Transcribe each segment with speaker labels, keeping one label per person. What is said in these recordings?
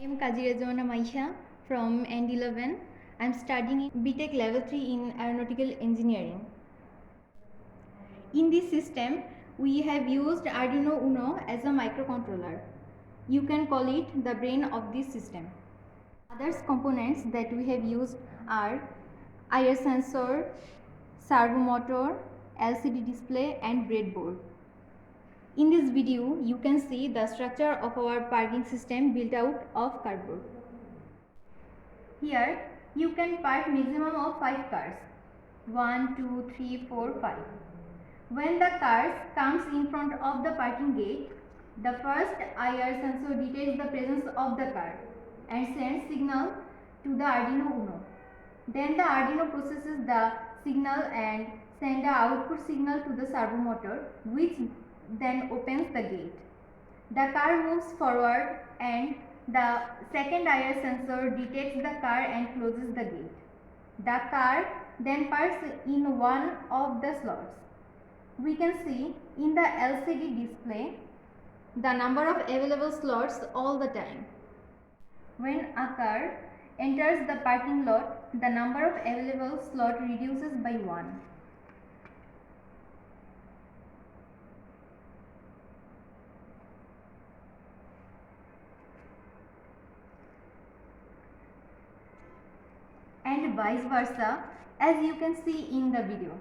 Speaker 1: I am Kazi Rezwana Maisha from End 11. I am studying in BTech Level 3 in Aeronautical Engineering. In this system, we have used Arduino Uno as a microcontroller. You can call it the brain of this system. Other components that we have used are IR sensor, servo motor, LCD display and breadboard. In this video, you can see the structure of our parking system built out of cardboard. Here, you can park maximum of 5 cars. 1, 2, 3, 4, 5. When the cars comes in front of the parking gate, the first IR sensor detects the presence of the car and sends signal to the Arduino Uno. Then the Arduino processes the signal and sends the output signal to the servo motor, which then opens the gate. The car moves forward and the second IR sensor detects the car and closes the gate. The car then parks in one of the slots. We can see in the LCD display the number of available slots all the time. When a car enters the parking lot, the number of available slots reduces by 1. And vice versa, as you can see in the video.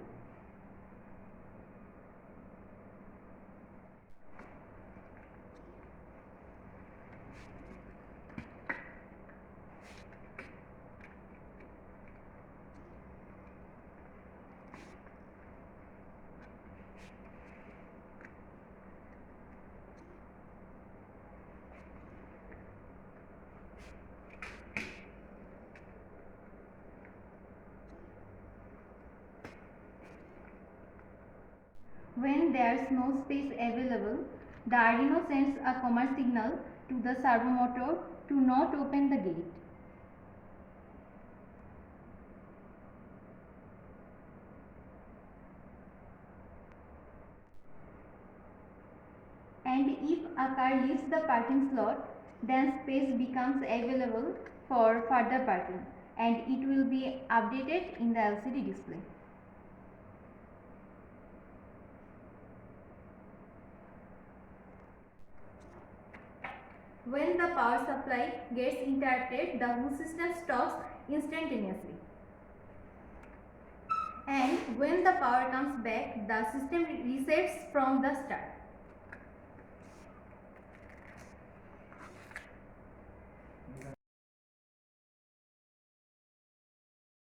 Speaker 1: When there is no space available, the Arduino sends a command signal to the servo motor to not open the gate. And if a car leaves the parking slot, then space becomes available for further parking and it will be updated in the LCD display. When the power supply gets interrupted, the whole system stops instantaneously. And when the power comes back, the system resets from the start.